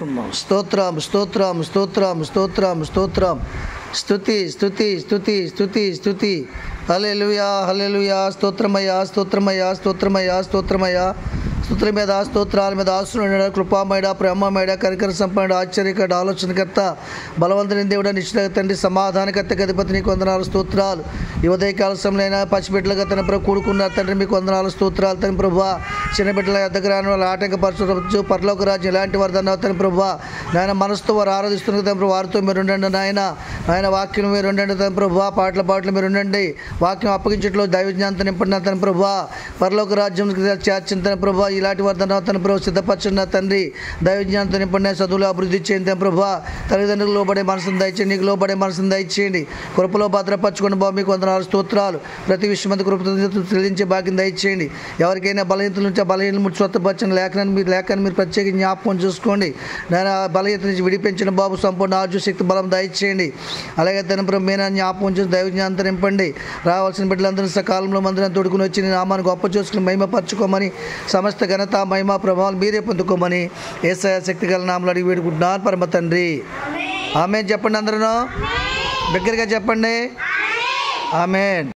పాడుకుందాం. స్తోత్రం స్తోత్రం స్తోత్రం స్తోత్రం స్తోత్రం. స్తుతి స్తుతి స్తుతి స్తుతి స్తుతి. హల్లెలూయా హల్లెలూయా. స్తోత్రమయ్యా స్తోత్రమయ్యా స్తోత్రమయ్యా స్తోత్రమయ్యా. స్తుతుల మీద స్తోత్రాల మీద ఆశ్రయుడ, కృపామయుడ, ప్రేమమయుడ, కరికర సంపన్నుడ, ఆశ్చర్యకరుడ, ఆలోచనకర్త, బలవంతుని దేవుడ, నిశ్చిత తండ్రి, సమాధానకర్త అధిపతి, నీకు వందనాలు స్తోత్రాలు. ఈ ఉదయకాల సమయంలో పసిబిడ్డలుగా తన ప్రభు కూడుకున్నారు తండ్రి, మీకు వందనాలు స్తోత్రాలు. తన ప్రభువా, చిన్న బిడ్డల ఎద్దకు రాని వాళ్ళు ఆటంకపరచు, పరలోక రాజ్యం ఇలాంటి వారు అన్నారు తన ప్రభువా. నాయన మనసుతో వారు ఆరాధిస్తున్నారు తన ప్రభు, వారితో మీరు ఉండండి నాయన. ఆయన వాక్యం మీరు ఉండండి తన ప్రభువా, పాటలు మీరు ఉండండి. వాక్యం అప్పగించట్లో దైవజ్ఞానంతో నింపడిన తన ప్రభువా, పరలోక రాజ్యం చేర్చిన తన ప్రభువా, ఇలాంటి వారు తన ప్రభు సిద్ధపరచున్న తండ్రి, దైవజ్ఞానంతో నింపడిన చదువులు అభివృద్ధి చేయండి తన ప్రభువా. తల్లిదండ్రులకు లోబడే మనసును దయచేయండి, నీకు లోబడే మనసును దయచేయండి. కృపలో భద్రపరచుకోండి బాబు, మీకు వందనాలు స్తోత్రాలు. ప్రతి విషయం అంతా కృపతో చెల్లించే భాగ్యం దయచేయండి. ఎవరికైనా బలహీనతల నుంచి ఆ బలహీనలు స్వస్థపరచిన లేఖనాన్ని మీరు ప్రత్యేక జ్ఞాపకం చూసుకోండి. నేను బలహీనత నుంచి విడిపించిన బాబు, సంపూర్ణ ఆరోగ్య శక్తి బలం దయచేయండి. అలాగే తన ప్రభు మీద జ్ఞాపకం చూసి దైవజ్ఞానంతో నింపండి. రావాల్సిన బిడ్డలందరూ సకాలంలో మందిరం తోడుకుని వచ్చి నీ నామాన్ని గొప్ప చూసుకుని మహిమపరచుకోమని, సమస్త ఘనత మహిమ ప్రభావాలు మీరే పొందుకోమని యేసయ్య శక్తి గల నామములో అడిగి వేడుకుంటున్నాను పరమ తండ్రి. ఆమేన్ చెప్పండి, అందరూ దగ్గరగా చెప్పండి. ఆమేన్.